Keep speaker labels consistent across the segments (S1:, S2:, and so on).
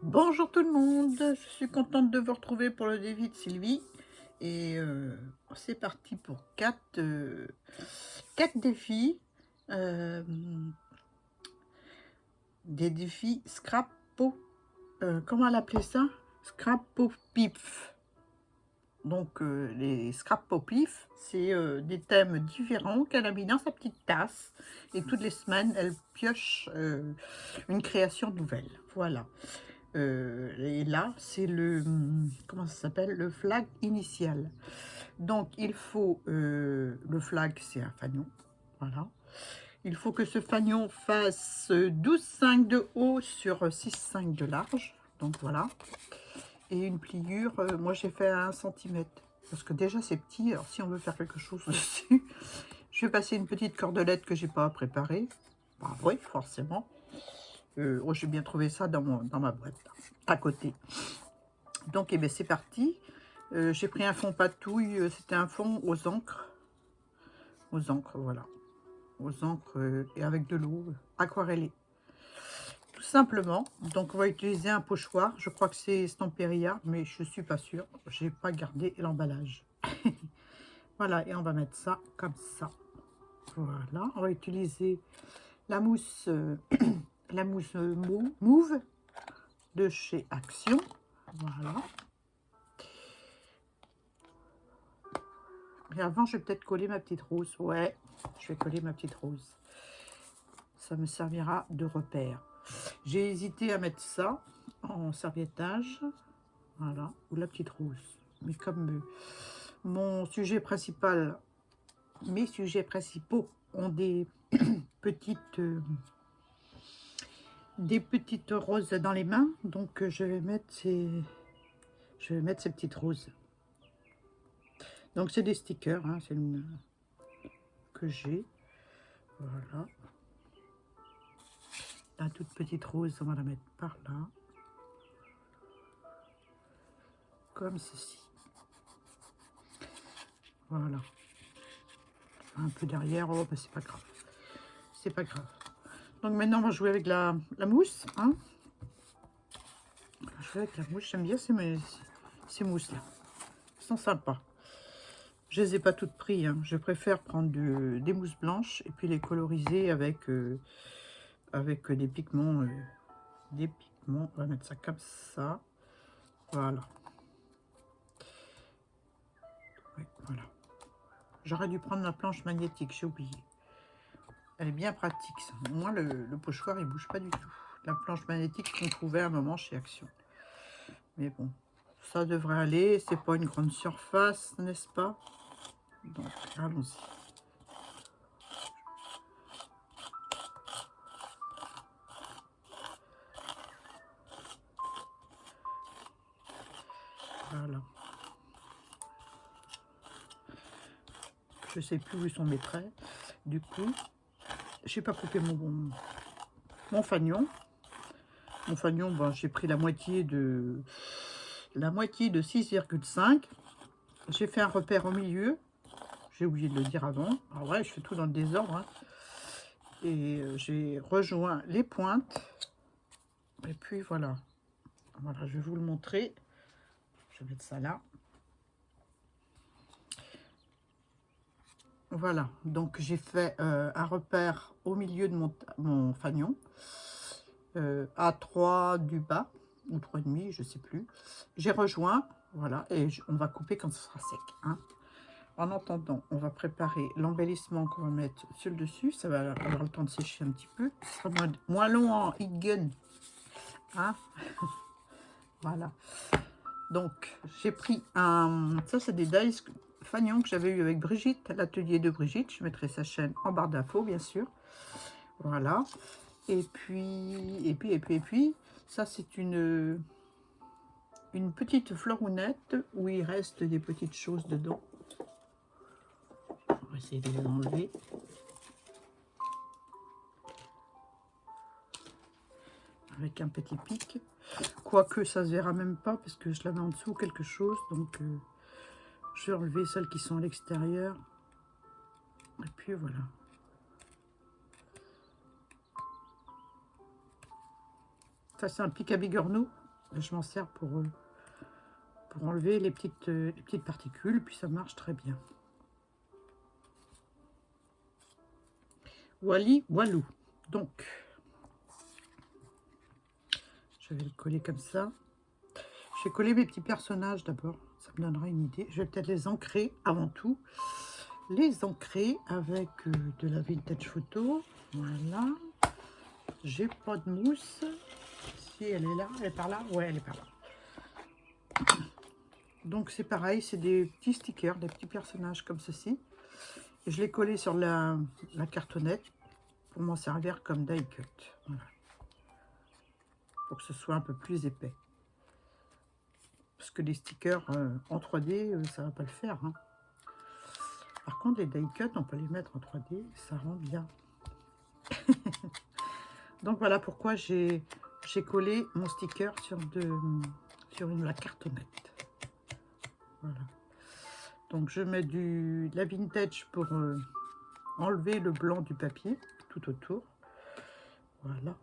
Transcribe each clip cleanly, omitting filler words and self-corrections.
S1: Bonjour tout le monde, je suis contente de vous retrouver pour le défi de Sylvie. Et c'est parti pour quatre défis. euh, des défis scrapo. Comment l'appeler ça? Scrapo pif. Donc les scrapo pif, c'est des thèmes différents qu'elle a mis dans sa petite tasse. Et toutes les semaines, elle pioche une création nouvelle. Voilà. Et là, c'est comment ça s'appelle? Le flag initial. Donc, il faut, le flag, c'est un fanion. Voilà. Il faut que ce fanion fasse 12,5 de haut sur 6,5 de large. Donc, voilà. Et une pliure, moi, j'ai fait à 1 cm. Parce que déjà, c'est petit. Alors, si on veut faire quelque chose dessus, je vais passer une petite cordelette que j'ai pas préparée. Bah, oui, forcément. Oh, j'ai bien trouvé ça dans ma boîte, là, à côté. Donc, eh bien, c'est parti. J'ai pris un fond patouille, c'était un fond aux encres, voilà, aux encres et avec de l'eau aquarellée, tout simplement. Donc, on va utiliser un pochoir. Je crois que c'est Stamperia, mais je suis pas sûre. J'ai pas gardé l'emballage. Voilà, et on va mettre ça comme ça. Voilà, on va utiliser la mousse, la mousse mauve de chez Action. Voilà. Et avant, je vais peut-être coller ma petite rose. Ouais, je vais coller ma petite rose. Ça me servira de repère. J'ai hésité à mettre ça en serviettage. Voilà, ou la petite rose. Mais comme mon sujet principal, mes sujets principaux ont petites, des petites roses dans les mains, donc je vais mettre ces petites roses. Donc c'est des stickers, hein, c'est une que j'ai. Voilà. La toute petite rose, on va la mettre par là. Comme ceci. Voilà. Un peu derrière, oh, bah, c'est pas grave. C'est pas grave. Donc maintenant, on va jouer avec la mousse. Hein. On va jouer avec la mousse. J'aime bien ces mousses-là. Elles sont sympas. Je les ai pas toutes prises. Hein. Je préfère prendre des mousses blanches et puis les coloriser avec, avec des pigments. Des pigments. On va mettre ça comme ça. Voilà. Oui, voilà. J'aurais dû prendre ma planche magnétique. J'ai oublié. Elle est bien pratique. Ça. Moi, le pochoir, il bouge pas du tout. La planche magnétique qu'on trouvait à un moment chez Action. Mais bon, ça devrait aller. C'est pas une grande surface, n'est-ce pas? Donc, allons-y. Voilà. Je sais plus où sont mes traits. Du coup, j'ai pas coupé mon fanion. Mon fanion, ben, j'ai pris la moitié de 6,5. J'ai fait un repère au milieu. J'ai oublié de le dire avant. Alors ouais, je fais tout dans le désordre. Hein. Et j'ai rejoint les pointes. Et puis voilà. Voilà, je vais vous le montrer. Je vais mettre ça là. Voilà, donc j'ai fait un repère au milieu de mon fanion, à 3 du bas, ou 3,5, je sais plus. J'ai rejoint, voilà, et on va couper quand ce sera sec. Hein. En attendant, on va préparer l'embellissement qu'on va mettre sur le dessus. Ça va avoir le temps de sécher un petit peu. Ce sera moins long en heat gun. Hein. Voilà. Donc, j'ai pris un... Ça, c'est des dies fanion que j'avais eu avec Brigitte, l'atelier de Brigitte. Je mettrai sa chaîne en barre d'infos, bien sûr. Voilà. Et puis, ça, c'est une petite floronette où il reste des petites choses dedans. On va essayer de les enlever. Avec un petit pic. Quoique, ça se verra même pas parce que je la mets en dessous quelque chose. Donc, je vais enlever celles qui sont à l'extérieur. Et puis, voilà. Ça, c'est un pic à bigorneau. je m'en sers pour enlever les petites particules, puis ça marche très bien. Wally Walou. Donc, je vais le coller comme ça. Je vais coller mes petits personnages d'abord, ça me donnera une idée. Je vais peut-être les ancrer avant tout. Les ancrer avec de la vintage photo. Voilà. J'ai pas de mousse. Si elle est là, elle est par là. Ouais, elle est par là. Donc c'est pareil, c'est des petits stickers, des petits personnages comme ceci. Et je l'ai collé sur la cartonnette pour m'en servir comme die cut. Voilà. Pour que ce soit un peu plus épais. Parce que les stickers en 3D, ça va pas le faire. Hein. Par contre, les die cut, on peut les mettre en 3D, ça rend bien. Donc voilà pourquoi j'ai collé mon sticker sur la cartonnette. Voilà. Donc je mets de la vintage pour enlever le blanc du papier tout autour. Voilà.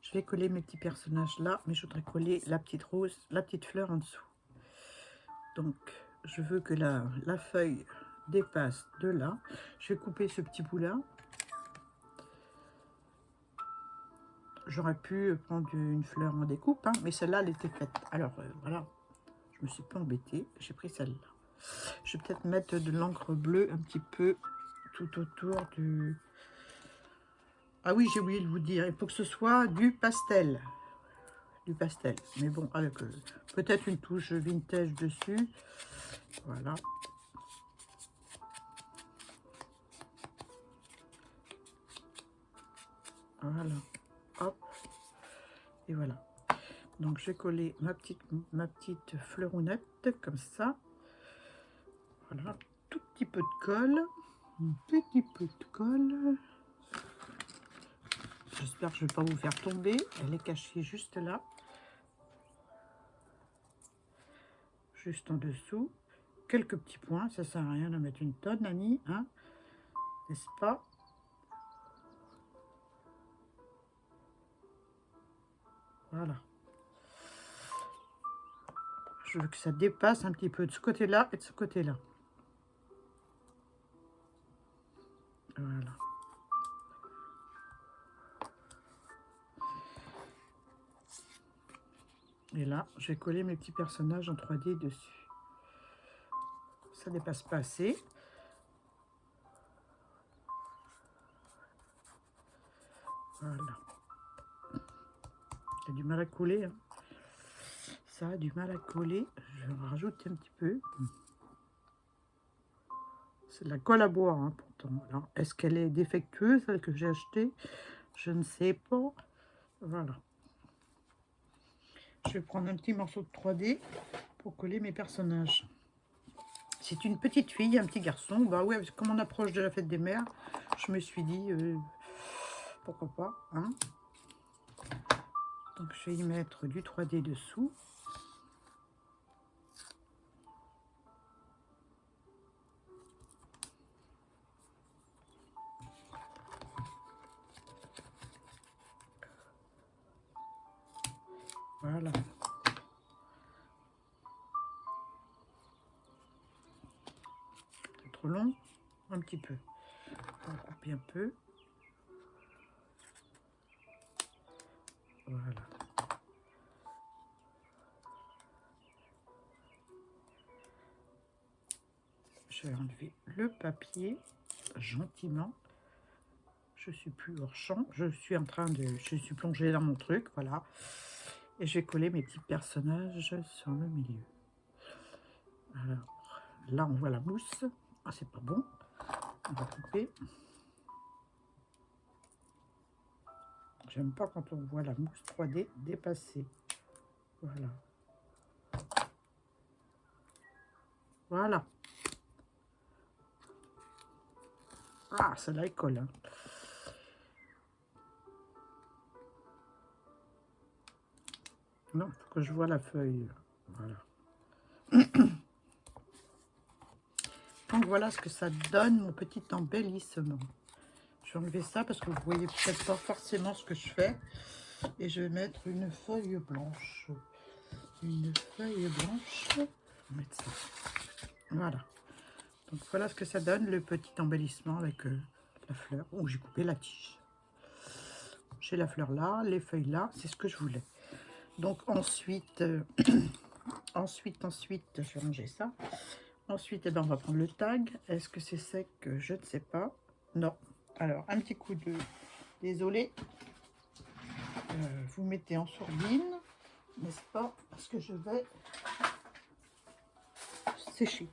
S1: Je vais coller mes petits personnages là, mais je voudrais coller la petite rose, la petite fleur en dessous. Donc je veux que la feuille dépasse de là. Je vais couper ce petit bout là. J'aurais pu prendre une fleur en découpe, hein, mais celle-là, elle était faite. Alors, voilà, je me suis pas embêtée. J'ai pris celle-là. Je vais peut-être mettre de l'encre bleue un petit peu tout autour du... Ah oui, j'ai oublié de vous dire, il faut que ce soit du pastel. Du pastel. Mais bon, avec peut-être une touche vintage dessus. Voilà. Voilà. Hop. Et voilà. Donc, je vais coller ma petite fleurounette comme ça. Voilà. Tout petit peu de colle. Un petit peu de colle. J'espère que je ne vais pas vous faire tomber. Elle est cachée juste là. Juste en dessous. Quelques petits points. Ça ne sert à rien de mettre une tonne, Annie. Hein, n'est-ce pas? Voilà. Je veux que ça dépasse un petit peu de ce côté-là et de ce côté-là. Voilà. Et là, je vais coller mes petits personnages en 3D dessus. Ça dépasse pas assez. Voilà. Il y a du mal à coller. Hein. Ça a du mal à coller. Je vais en rajouter un petit peu. C'est de la colle à bois, hein, pourtant. Est-ce qu'elle est défectueuse, celle que j'ai achetée? Je ne sais pas. Voilà. Je vais prendre un petit morceau de 3D pour coller mes personnages. C'est une petite fille, un petit garçon. Bah ouais, comme on approche de la fête des mères, je me suis dit, pourquoi pas. Hein. Donc je vais y mettre du 3D dessous. Voilà. C'est trop long, un petit peu. On va couper un peu. Voilà. Je vais enlever le papier gentiment. Je suis plus hors champ. Je suis plongée dans mon truc, voilà. Et je vais coller mes petits personnages sur le milieu. Alors, là, on voit la mousse. Ah, c'est pas bon. On va couper. J'aime pas quand on voit la mousse 3D dépasser. Voilà. Voilà. Ah, celle-là, elle colle. Hein. Non, il faut que je vois la feuille. Voilà. Donc voilà ce que ça donne, mon petit embellissement. Je vais enlever ça parce que vous voyez peut-être pas forcément ce que je fais. Et je vais mettre une feuille blanche. Une feuille blanche. Je vais mettre ça. Voilà. Donc voilà ce que ça donne, le petit embellissement avec la fleur. Oh, j'ai coupé la tige. J'ai la fleur là, les feuilles là, c'est ce que je voulais. Donc ensuite, ensuite, je vais ranger ça. Ensuite, eh ben, on va prendre le tag. Est-ce que c'est sec? Je ne sais pas. Non. Alors, un petit coup de... Désolé. Vous mettez en sourdine, n'est-ce pas? Parce que je vais sécher.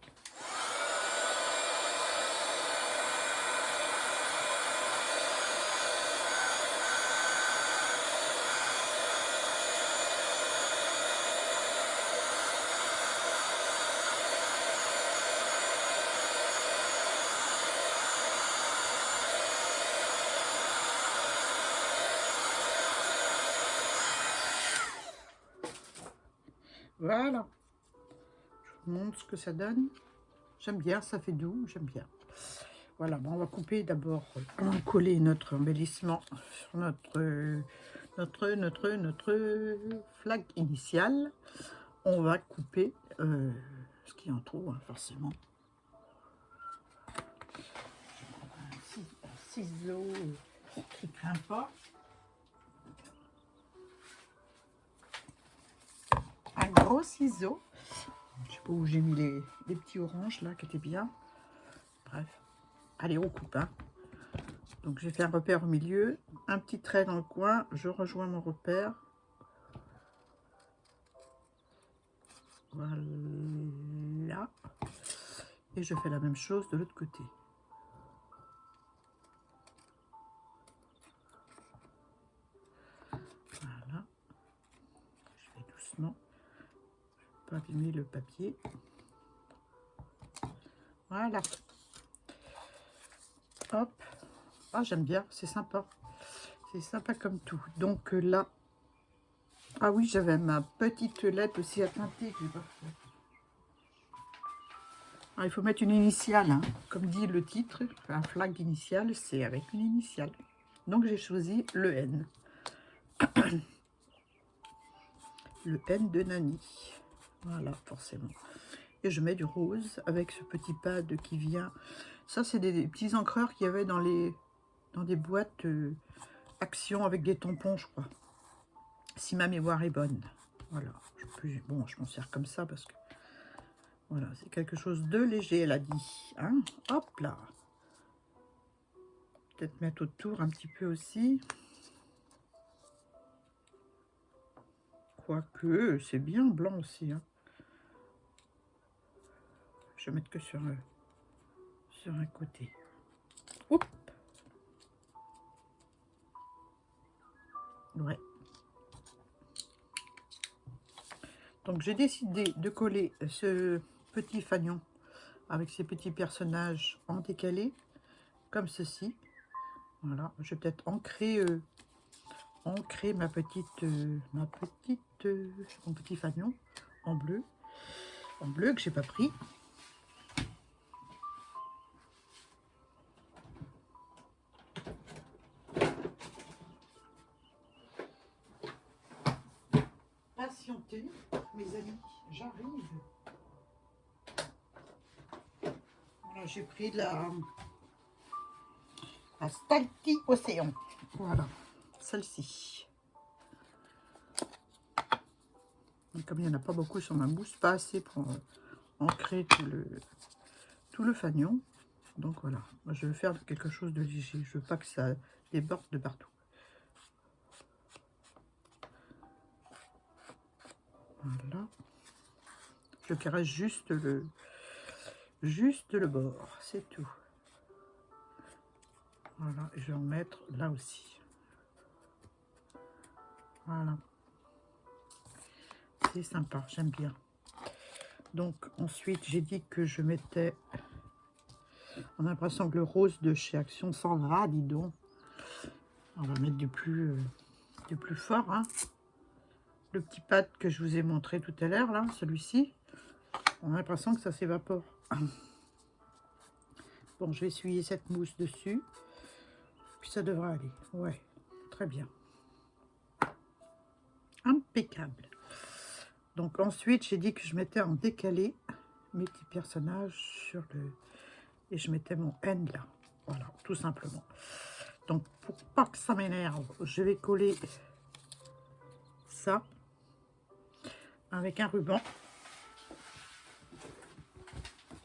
S1: Voilà. Je vous montre ce que ça donne. J'aime bien, ça fait doux, j'aime bien. Voilà, bon, on va couper d'abord, on va coller notre embellissement sur notre flag initial. On va couper ce qui en trouve, hein, forcément. Un ciseau qui ne craint pas. Un gros ciseau. Je sais pas où j'ai mis les petits oranges là qui étaient bien. Bref. Allez, on coupe. Hein. Donc j'ai fait un repère au milieu. Un petit trait dans le coin. Je rejoins mon repère. Voilà. Et je fais la même chose de l'autre côté. Voilà. Je fais doucement. Je ne vais pas abîmer le papier. Voilà. Hop. Ah, j'aime bien, c'est sympa. C'est sympa comme tout. Donc là, ah oui, j'avais ma petite lettre aussi à teinter que j'ai pas fait. Ah, il faut mettre une initiale, hein. Comme dit le titre, un flag initial, c'est avec une initiale. Donc j'ai choisi le N. Le N de Nani. Voilà, forcément. Et je mets du rose avec ce petit pad qui vient. Ça, c'est des petits encreurs qu'il y avait dans des boîtes Action avec des tampons, je crois. Si ma mémoire est bonne. Voilà. Bon, je m'en sers comme ça parce que voilà, c'est quelque chose de léger, elle a dit. Hein, hop là. Peut-être mettre autour un petit peu aussi. Quoique, c'est bien blanc aussi. Hein. Je vais mettre que sur un côté. Oups. Ouais. Donc j'ai décidé de coller ce petit fanion avec ces petits personnages en décalé, comme ceci. Voilà, je vais peut-être ancrer mon petit fanion en bleu que j'ai pas pris. Patientez, mes amis, j'arrive. Voilà, j'ai pris la Stalky Océan. Voilà, celle-ci. Comme il n'y en a pas beaucoup sur ma mousse, pas assez pour ancrer tout le fanion. Donc voilà, moi, je vais faire quelque chose de léger. Je veux pas que ça déborde de partout. Voilà. Je caresse juste le bord, c'est tout. Voilà, et je vais en mettre là aussi. Voilà. C'est sympa, j'aime bien. Donc ensuite, j'ai dit que je mettais... On a l'impression que le rose de chez Action s'en va, dis donc. On va mettre du plus fort, hein. Le petit pad que je vous ai montré tout à l'heure, là, celui-ci, on a l'impression que ça s'évapore. Bon, je vais essuyer cette mousse dessus. Puis ça devrait aller. Ouais, très bien. Impeccable. Donc ensuite, j'ai dit que je mettais en décalé mes petits personnages sur le... Et je mettais mon N là. Voilà, tout simplement. Donc, pour pas que ça m'énerve, je vais coller ça avec un ruban.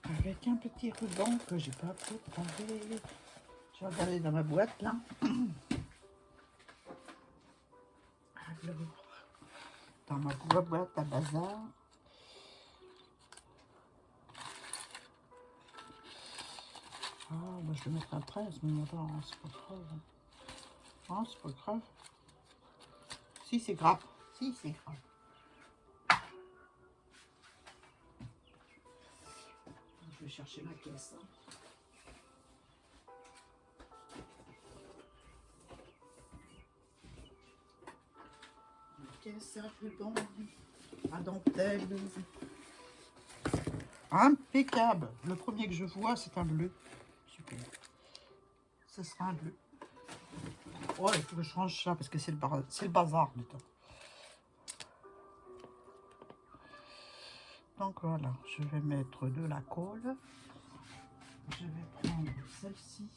S1: Avec un petit ruban que j'ai pas préparé. Je vais regarder dans ma boîte là. Alors, dans ma boîte à bazar. Ah, bah, je le mettrai après à ce moment-là, hein, c'est pas grave. Ah, c'est pas grave. Si, c'est grave. Si, c'est grave. Je vais chercher ma caisse. Hein. Ma caisse à ruban, à dentelle. Impeccable. Le premier que je vois, c'est un bleu. Super. Ce sera un bleu. Oh, il faut que je change ça parce que c'est le bazar du temps. Donc voilà, je vais mettre de la colle. Je vais prendre celle-ci.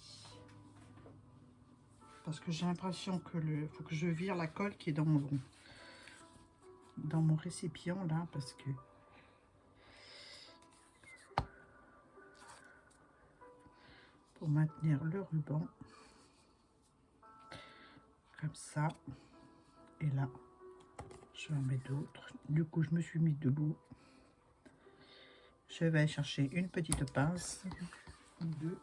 S1: Parce que j'ai l'impression que faut que je vire la colle qui est dans mon récipient là. Parce que pour maintenir le ruban. Comme ça. Et là, je vais en mettre d'autres. Du coup, je me suis mis debout. Je vais chercher une petite pince. Deux.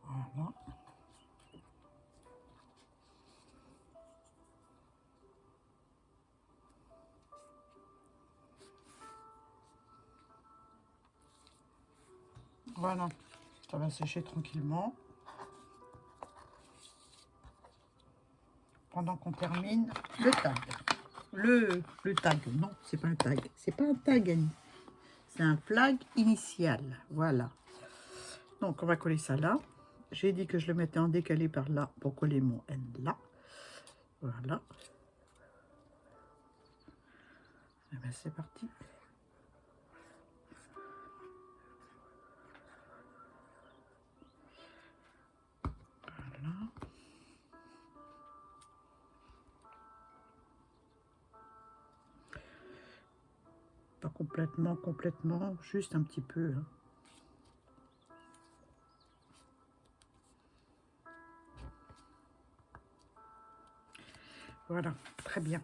S1: Voilà. Voilà, ça va sécher tranquillement. Pendant qu'on termine le tag. Le tag, non, c'est pas un tag. C'est pas un tag, Annie. C'est un flag initial. Voilà. Donc, on va coller ça là. J'ai dit que je le mettais en décalé par là pour coller mon N là. Voilà. Et bien, c'est parti. Voilà. Pas complètement, juste un petit peu. Hein. Voilà, très bien.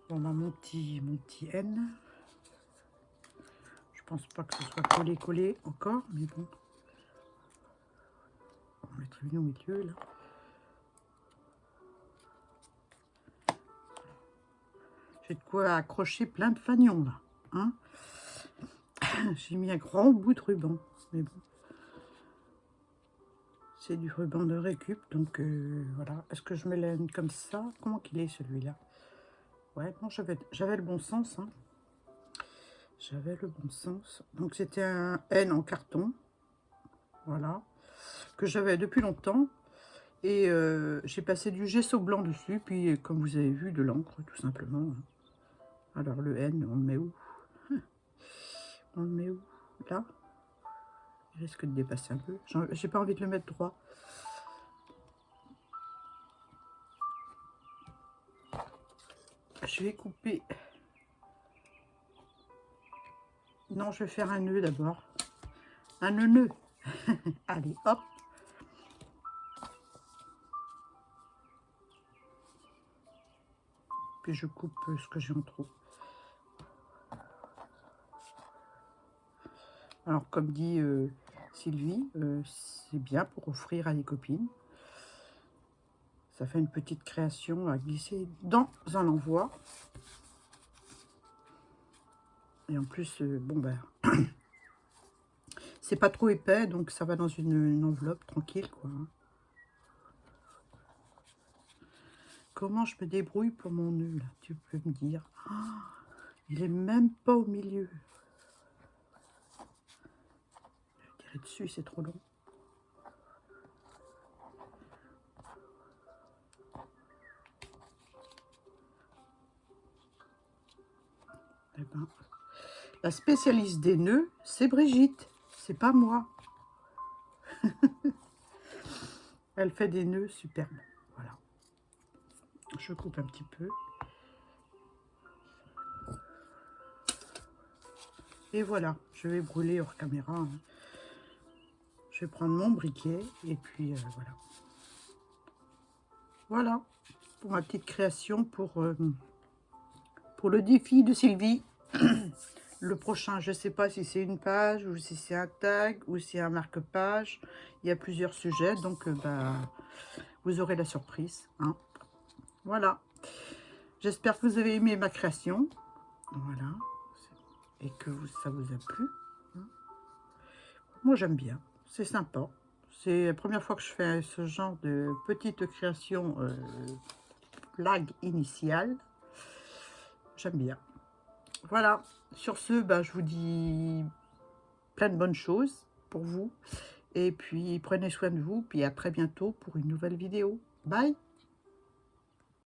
S1: Bon, bah, mon petit N. Je pense pas que ce soit collé encore, mais bon. On va mettre une au milieu, là. J'ai de quoi accrocher plein de fagnons, là. Hein. J'ai mis un grand bout de ruban, mais bon. C'est du ruban de récup, donc voilà. Est-ce que je me l'aime comme ça? Comment qu'il est, celui-là? Ouais, non, j'avais le bon sens, hein. J'avais le bon sens. Donc, c'était un N en carton. Voilà. Que j'avais depuis longtemps. Et j'ai passé du gesso blanc dessus. Puis, comme vous avez vu, de l'encre, tout simplement. Alors, le N, on le met où? On le met où? Là? Il risque de dépasser un peu. J'ai pas envie de le mettre droit. Je vais couper. Non, je vais faire un nœud d'abord. Un nœud. Allez, hop. Puis je coupe ce que j'ai en trop. Alors, comme dit Sylvie, c'est bien pour offrir à des copines. Ça fait une petite création à glisser dans un envoi. Et en plus, bon ben, C'est pas trop épais, donc ça va dans une enveloppe tranquille, quoi. Comment je me débrouille pour mon nœud, là, tu peux me dire. Oh, il est même pas au milieu. Je dirais dessus, c'est trop long. Eh ben, la spécialiste des nœuds, c'est Brigitte, c'est pas moi. Elle fait des nœuds superbes. Voilà. Je coupe un petit peu. Et voilà, je vais brûler hors caméra. Hein. Je vais prendre mon briquet et puis voilà. Voilà pour ma petite création pour le défi de Sylvie. Le prochain, je ne sais pas si c'est une page ou si c'est un tag ou si c'est un marque-page. Il y a plusieurs sujets, donc bah, vous aurez la surprise. Hein. Voilà. J'espère que vous avez aimé ma création. Voilà. Et que ça vous a plu. Hein. Moi, j'aime bien. C'est sympa. C'est la première fois que je fais ce genre de petite création blague initiale. J'aime bien. Voilà. Sur ce, bah, je vous dis plein de bonnes choses pour vous. Et puis, prenez soin de vous. Puis à très bientôt pour une nouvelle vidéo. Bye!